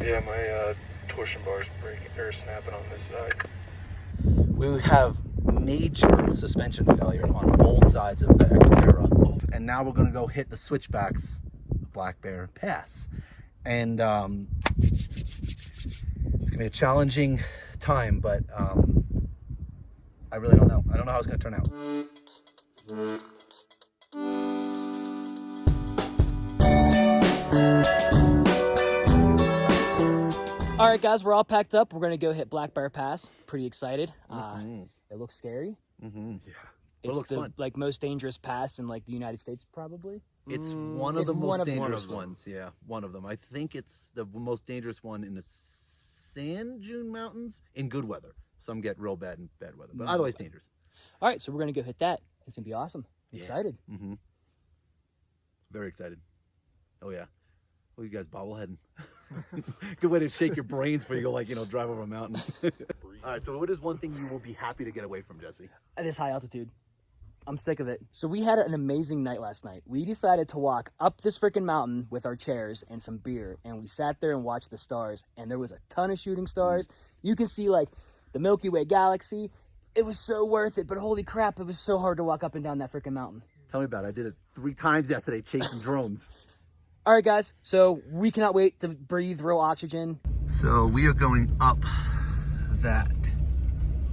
Yeah, my torsion bar's breaking or snapping on this side. We have major suspension failure on both sides of the Xterra, and now we're going to go hit the switchbacks Black Bear Pass, and it's gonna be a challenging time, but I really don't know. I don't know how it's gonna turn out. All right, guys, we're all packed up. We're gonna go hit Black Bear Pass. Pretty excited. It looks scary. Yeah. It's it looks the fun. Most dangerous pass in like the United States, probably. It's one of the most dangerous ones. Yeah, one of them. I think it's the most dangerous one in the Sand Dune Mountains in good weather. Some get real bad in bad weather, but otherwise dangerous. All right, so we're gonna go hit that. It's gonna be awesome. I'm excited. Very excited. Oh yeah. Oh, you guys bobbleheading. Good way to shake your brains before you go, like, drive over a mountain. All right, so what is one thing you will be happy to get away from, Jesse? This high altitude. I'm sick of it. So we had an amazing night last night. We decided to walk up this freaking mountain with our chairs and some beer, and we sat there and watched the stars, and there was a ton of shooting stars. You can see, like, the Milky Way galaxy. It was so worth it, but holy crap, it was so hard to walk up and down that freaking mountain. Tell me about it. I did it 3 times yesterday chasing drones. All right, guys, so we cannot wait to breathe real oxygen. So we are going up that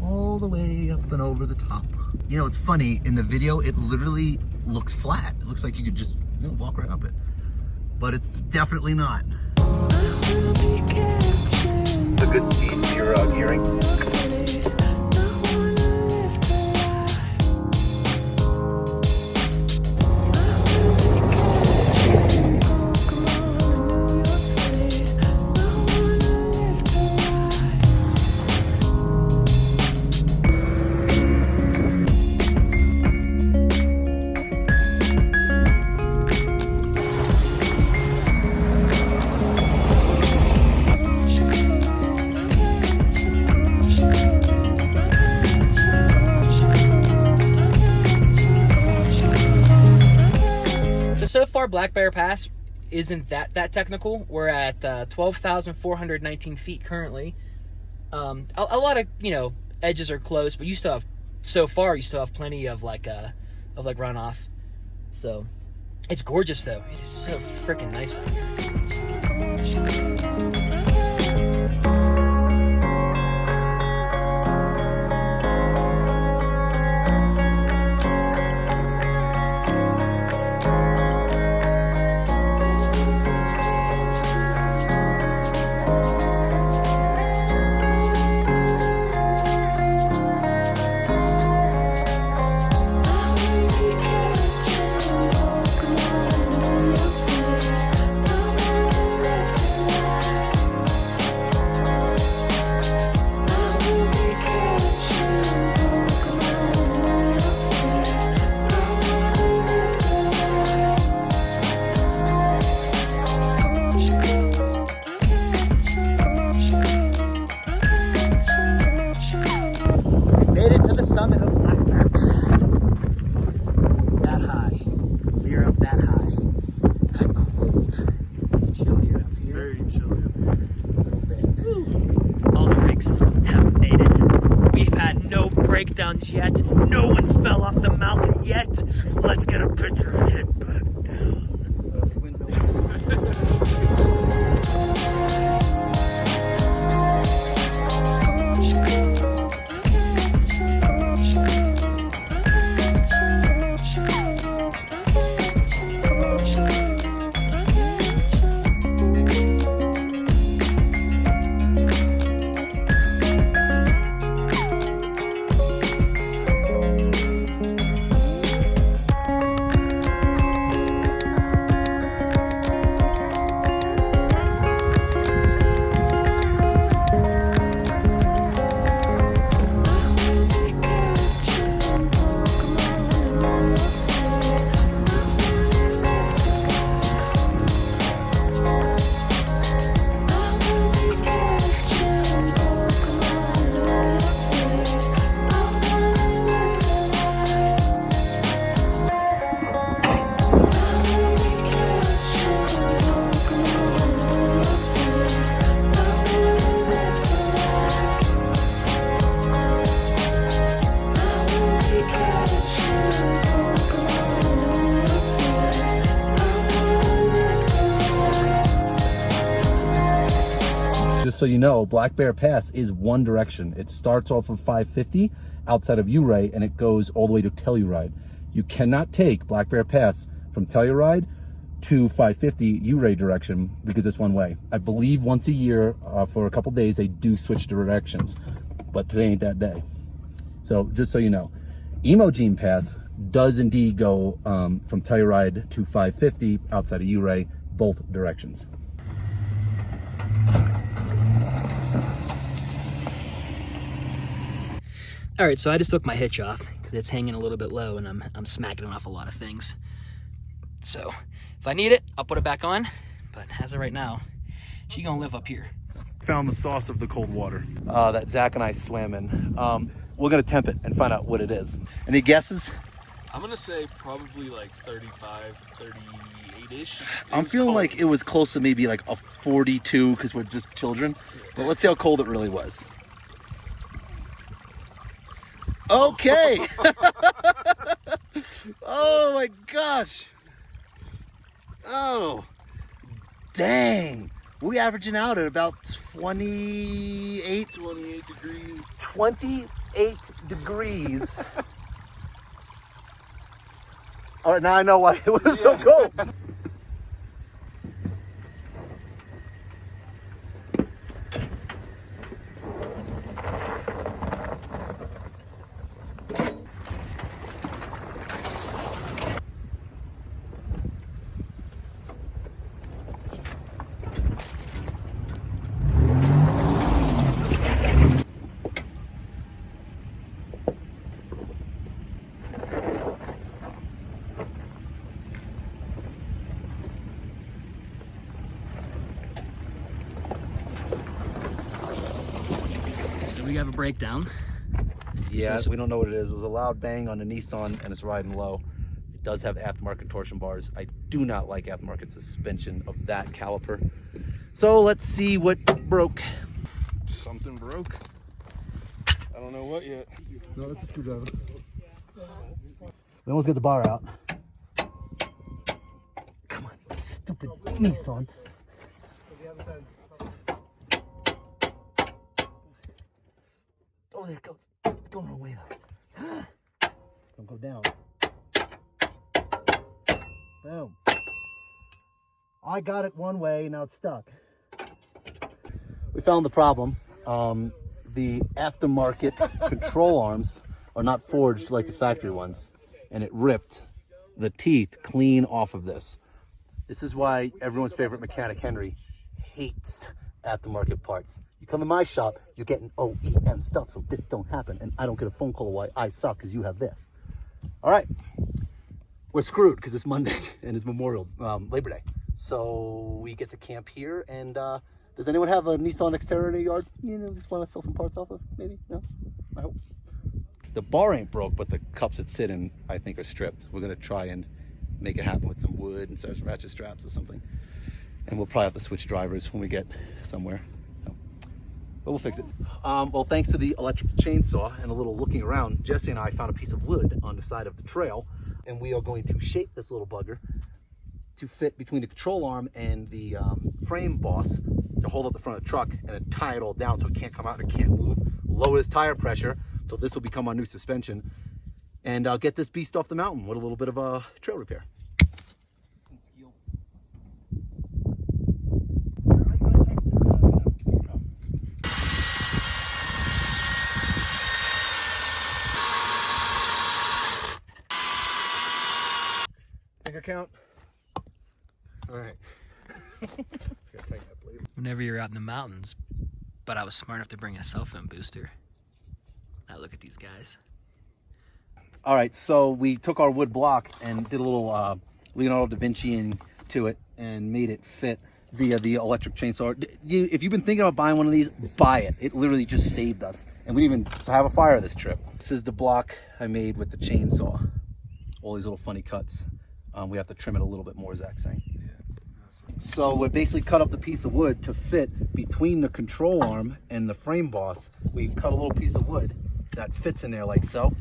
all the way up and over the top. It's funny, in the video, it literally looks flat. It looks like you could just walk right up it. But it's definitely not. It's a good speed for your gearing. So far, Black Bear Pass isn't that technical. We're at 12,419 feet currently. A lot of edges are close, but you still have plenty of runoff. So it's gorgeous though. It is so freaking nice out here. Made it to the summit of Black Bear Pass. That high. We are up that high. I'm cold. It's chilly up here. Very chilly up here. A little bit. All the rigs have made it. We've had no breakdowns yet. No one's fell off the mountain yet. Let's get a picture and head back down. just so you know, Black Bear Pass is one direction. It starts off of 550 outside of Ouray, and it goes all the way to Telluride. You cannot take Black Bear Pass from Telluride to 550 Ouray direction because it's one way. I believe once a year for a couple days they do switch directions, but today ain't that day. So just so you know, Emogene Pass does indeed go from Telluride to 550 outside of Ouray, both directions. All right, so I just took my hitch off because it's hanging a little bit low and I'm smacking it off a lot of things. So if I need it, I'll put it back on. But as of right now, she's gonna live up here. Found the source of the cold water that Zach and I swam in. We're gonna temp it and find out what it is. Any guesses? I'm gonna say probably like 35, 38-ish. I'm feeling like it was close to maybe like a 42 because we're just children. But let's see how cold it really was. Okay. Oh my gosh. Oh, dang. We averaging out at about 28 degrees. 28 degrees. All right, now I know why it was so cold. We have a breakdown. Yeah, so we don't know what it is. It was a loud bang on the Nissan and it's riding low. It does have aftermarket torsion bars. I do not like aftermarket suspension of that caliper. So let's see what broke. Something broke. I don't know what yet. No, that's a screwdriver. We almost get the bar out. Come on, stupid Nissan. Oh, there it goes. It's going the wrong way though. Don't go down. Boom. I got it one way, now it's stuck. We found the problem. The aftermarket control arms are not forged like the factory ones, and it ripped the teeth clean off of this. This is why everyone's favorite mechanic, Henry, hates aftermarket parts. You come to my shop, you're getting OEM stuff, so this don't happen, and I don't get a phone call why I suck because you have this. All right, we're screwed because it's Monday and it's Labor Day. So we get to camp here, and does anyone have a Nissan Xterra in their yard? You know, just want to sell some parts off of, maybe? No? I hope. The bar ain't broke, but the cups it sit in, I think, are stripped. We're gonna try and make it happen with some wood and some ratchet straps or something. And we'll probably have to switch drivers when we get somewhere. But we'll fix it. Well, thanks to the electric chainsaw and a little looking around, Jesse and I found a piece of wood on the side of the trail, and we are going to shape this little bugger to fit between the control arm and the frame boss to hold up the front of the truck, and then tie it all down so it can't come out and it can't move. Lower its tire pressure, so this will become our new suspension, and get this beast off the mountain with a little bit of a trail repair. Finger count. All right. Whenever you're out in the mountains, but I was smart enough to bring a cell phone booster. Now look at these guys. All right, so we took our wood block and did a little Leonardo da Vinci into it and made it fit via the electric chainsaw. If you've been thinking about buying one of these, buy it. It literally just saved us. And we didn't even have a fire this trip. This is the block I made with the chainsaw. All these little funny cuts. We have to trim it a little bit more, Zach's saying. So we basically cut up the piece of wood to fit between the control arm and the frame boss. We cut a little piece of wood that fits in there like so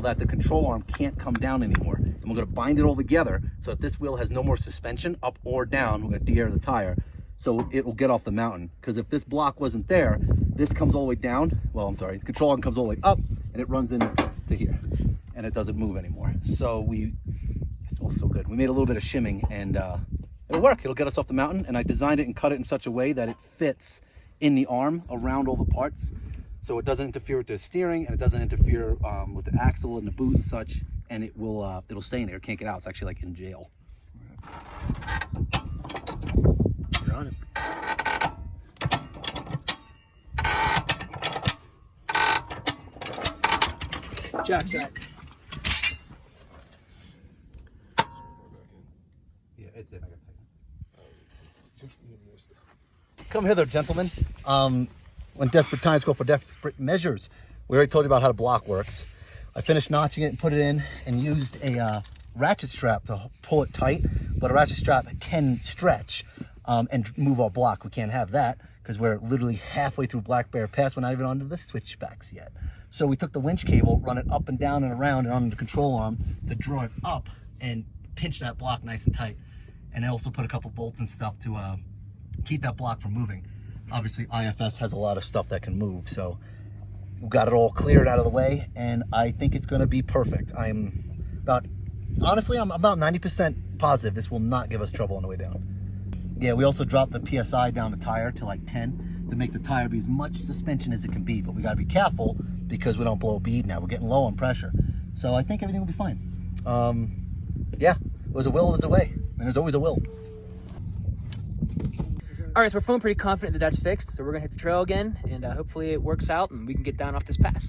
that the control arm can't come down anymore. And we're gonna bind it all together so that this wheel has no more suspension up or down. We're gonna de-air the tire so it will get off the mountain. Because if this block wasn't there, this comes all the way down. Well, I'm sorry, the control arm comes all the way up and it runs into here and it doesn't move anymore. So it smells so good. We made a little bit of shimming and it'll work. It'll get us off the mountain, and I designed it and cut it in such a way that it fits in the arm around all the parts. So it doesn't interfere with the steering, and it doesn't interfere with the axle and the boot and such, and it will it'll stay in there. It can't get out. It's actually like in jail. You're on it. Jack's that. Yeah, it's in. I gotta take it. Come hither, gentlemen. When desperate times call for desperate measures. We already told you about how the block works. I finished notching it and put it in and used a ratchet strap to pull it tight, but a ratchet strap can stretch and move our block. We can't have that because we're literally halfway through Black Bear Pass. We're not even onto the switchbacks yet. So we took the winch cable, run it up and down and around and on the control arm to draw it up and pinch that block nice and tight. And I also put a couple bolts and stuff to keep that block from moving. Obviously, IFS has a lot of stuff that can move, so we've got it all cleared out of the way, and I think it's going to be perfect. Honestly, I'm about 90% positive this will not give us trouble on the way down. Yeah, we also dropped the PSI down the tire to like 10 to make the tire be as much suspension as it can be, but we got to be careful because we don't blow a bead now. We're getting low on pressure. So I think everything will be fine. Yeah, it was a will, there's a way, and there's always a will. All right, so we're feeling pretty confident that that's fixed. So we're gonna hit the trail again, and hopefully it works out and we can get down off this pass.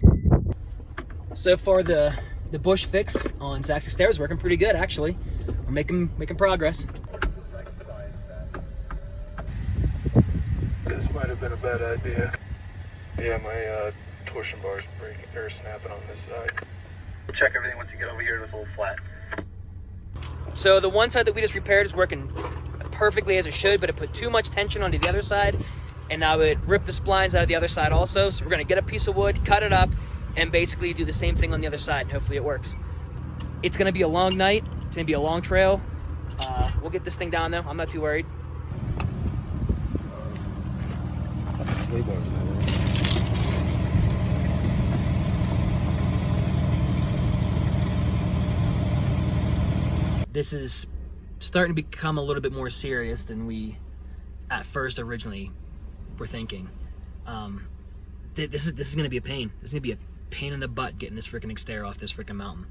So far, the bush fix on Zach's Xterra is working pretty good, actually. We're making progress. This might have been a bad idea. Yeah, my torsion bar is breaking or snapping on this side. We'll check everything once you get over here. It's a little flat. So the one side that we just repaired is working perfectly as it should, but it put too much tension onto the other side, and now it ripped the splines out of the other side also. So we're gonna get a piece of wood, cut it up, and basically do the same thing on the other side, and hopefully it works. It's gonna be a long night. It's gonna be a long trail. We'll get this thing down though. I'm not too worried. This is starting to become a little bit more serious than we at first originally were thinking. This is gonna be a pain. This is gonna be a pain in the butt getting this freaking Xterra off this freaking mountain.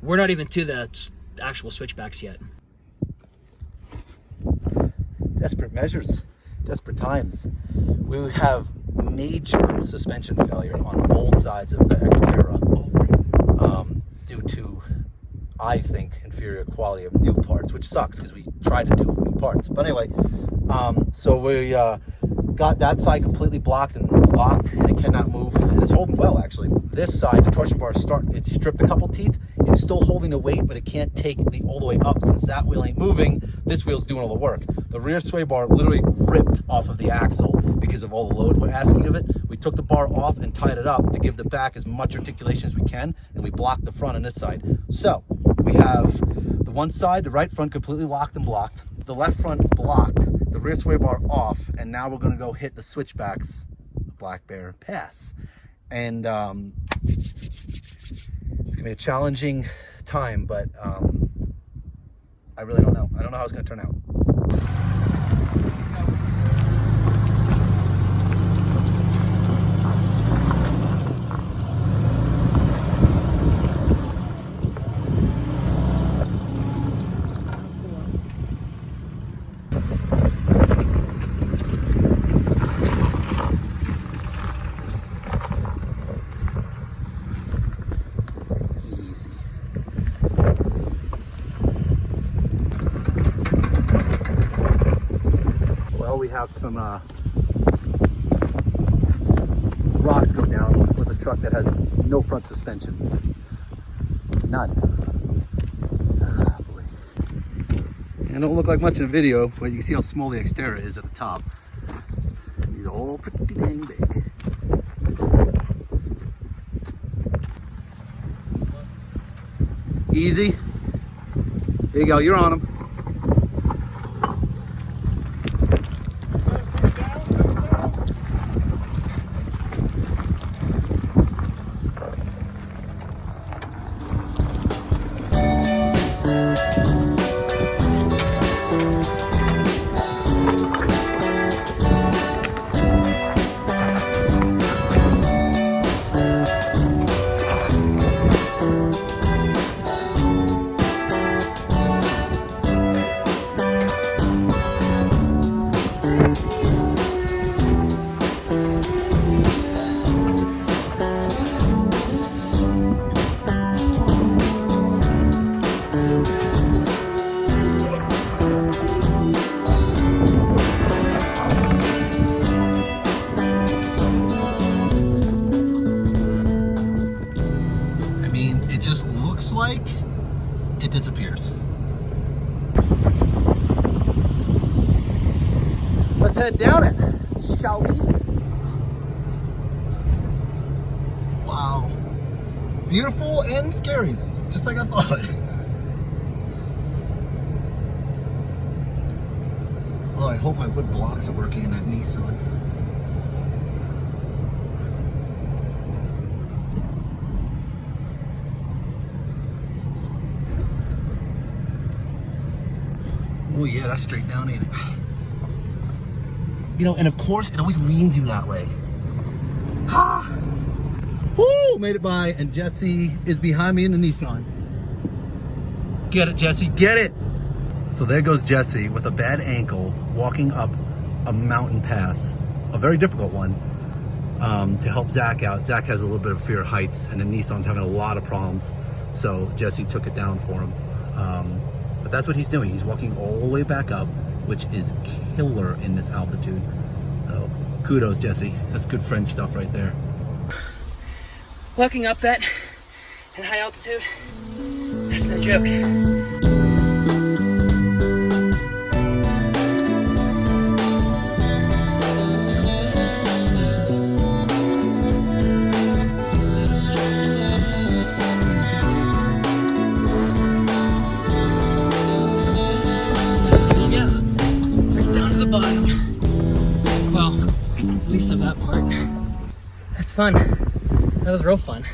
We're not even to the actual switchbacks yet. Desperate measures, desperate times. We have major suspension failure on both sides of the Xterra due to, I think, inferior quality of new parts, which sucks because we tried to do new parts. But anyway, so we got that side completely blocked and locked, and it cannot move, and it's holding well actually. This side, the torsion bar it's stripped a couple teeth. It's still holding the weight, but it can't take all the way up. Since that wheel ain't moving, this wheel's doing all the work. The rear sway bar literally ripped off of the axle because of all the load we're asking of it. We took the bar off and tied it up to give the back as much articulation as we can, and we blocked the front on this side. So we have the one side, the right front completely locked and blocked, the left front blocked, the rear sway bar off, and now we're gonna go hit the switchbacks, Black Bear Pass. And it's gonna be a challenging time, but I really don't know. I don't know how it's gonna turn out. We have some rocks go down with a truck that has no front suspension. None. Ah, boy. And it don't look like much in the video, but you can see how small the Xterra is at the top. These are all pretty dang big. Easy. There you go, you're on them. like, it disappears. Let's head down it, shall we? Wow. Beautiful and scary, just like I thought. Oh, I hope my wood blocks are working in that Nissan. Oh yeah, that's straight down, ain't it? You know, and of course, it always leans you that way. Ah! Woo! Made it by, and Jesse is behind me in the Nissan. Get it, Jesse, get it! So there goes Jesse with a bad ankle, walking up a mountain pass, a very difficult one, to help Zach out. Zach has a little bit of fear of heights, and the Nissan's having a lot of problems, so Jesse took it down for him. But that's what he's doing. He's walking all the way back up, which is killer in this altitude. So kudos, Jesse. That's good friend stuff right there. Walking up that in high altitude, that's no joke. Well, at least of that part. That's fun. That was real fun.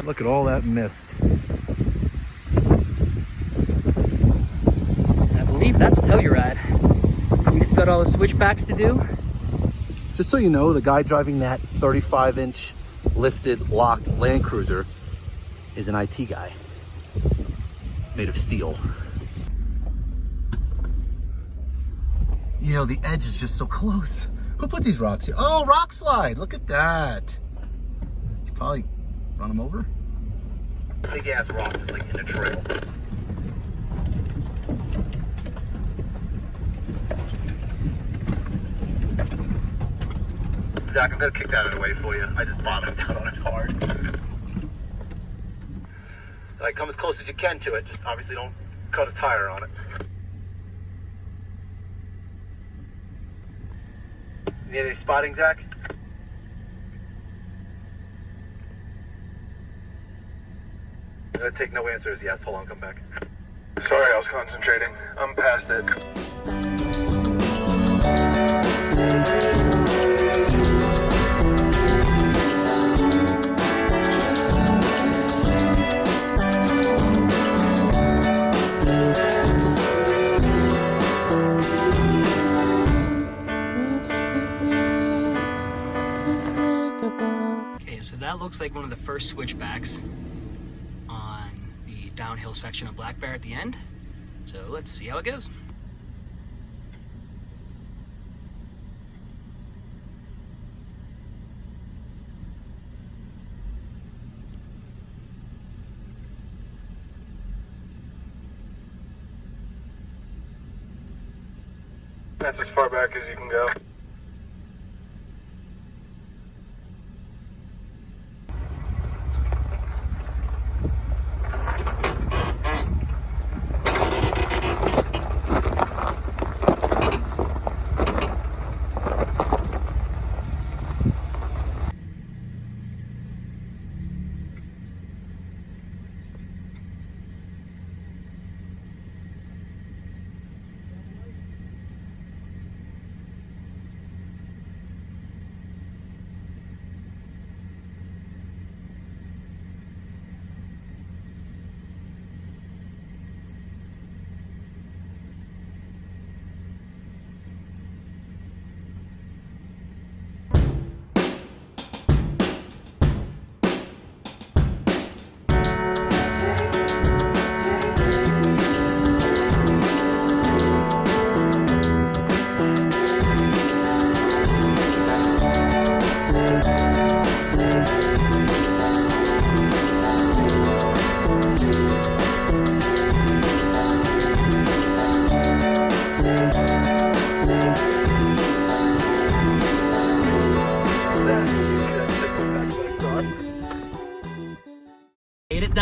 Look at all that mist. I believe that's Telluride. We just got all the switchbacks to do. Just so you know, the guy driving that 35-inch lifted, locked Land Cruiser is an IT guy made of steel. You know, the edge is just so close. Who put these rocks here? Oh, rock slide. Look at that. You probably run them over. Big ass rock is like in a trail. Zach, I'm gonna kick that out of the way for you. I just bottomed out on it hard. Like, come as close as you can to it. Just obviously don't cut a tire on it. Need any spotting, Zach? I'm gonna take no answers. Yes, hold on, come back. Sorry, I was concentrating. I'm past it. Okay, so that looks like one of the first switchbacks on the downhill section of Black Bear at the end. So let's see how it goes. That's as far back as you can go.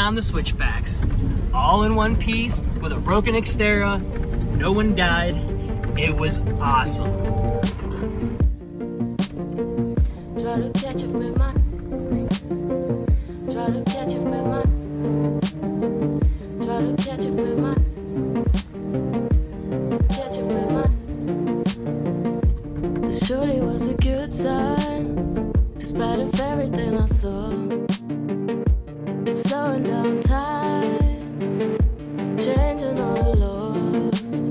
down the switchbacks, all in one piece with a broken Xterra. No one died. It was awesome. Try to catch up with my. Try to catch up with my. Try to catch up with my. Catch up with my. This surely was a good sign, despite of everything I saw. It's slowing down time, changing all the laws.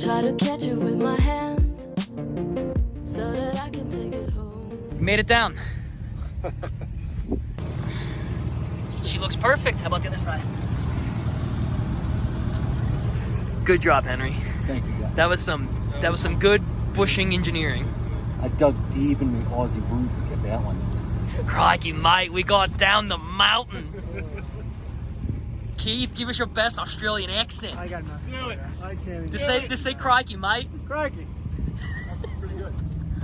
Try to catch it with my hands, so that I can take it home. Made it down. She looks perfect. How about the other side? Good job, Henry. Thank you, guys. That was some good bushing engineering. I dug deep into the Aussie roots to get that one. Crikey, mate, we got down the mountain. Keith, give us your best Australian accent. I got nothing. Do it. I can't. Just say crikey, mate. Crikey. Pretty good.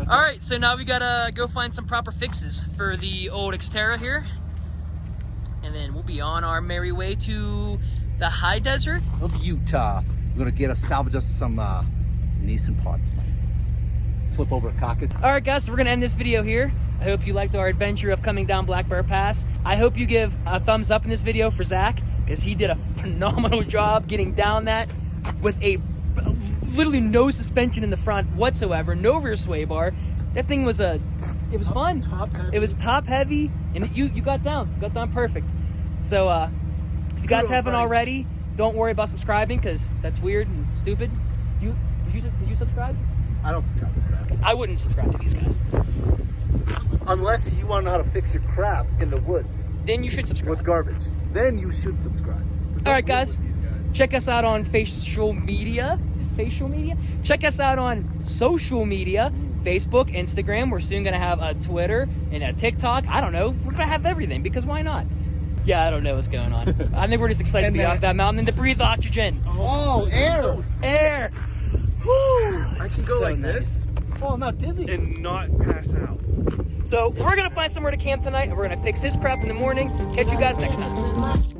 All right, so now we gotta go find some proper fixes for the old Xterra here, and then we'll be on our merry way to the high desert Of Utah. We're gonna get us salvage us some Nissan parts, man. Flip over a caucus. All right, guys, so we're gonna end this video here. I hope you liked our adventure of coming down Black Bear Pass. I hope you give a thumbs up in this video for Zach, because he did a phenomenal job getting down that with literally no suspension in the front whatsoever, no rear sway bar. That thing was it was fun. Top heavy. It was top heavy, and you got down perfect. So if you guys Kudos, haven't buddy. already, don't worry about subscribing, because that's weird and stupid. Did you subscribe? I don't subscribe to this crap. I wouldn't subscribe to these guys. Unless you want to know how to fix your crap in the woods Then you should subscribe. with garbage. Then you should subscribe. All right, guys. Check us out on facial media. Check us out on social media. Facebook, Instagram. We're soon going to have a Twitter and a TikTok. I don't know. We're going to have everything, because why not? Yeah, I don't know what's going on. I think we're just excited to be off that mountain and to breathe oxygen. Oh, air! Air. I can go So like nice. this Oh, I'm not dizzy. and not pass out. So we're going to find somewhere to camp tonight, and we're going to fix his crap in the morning. Catch you guys next time. With my.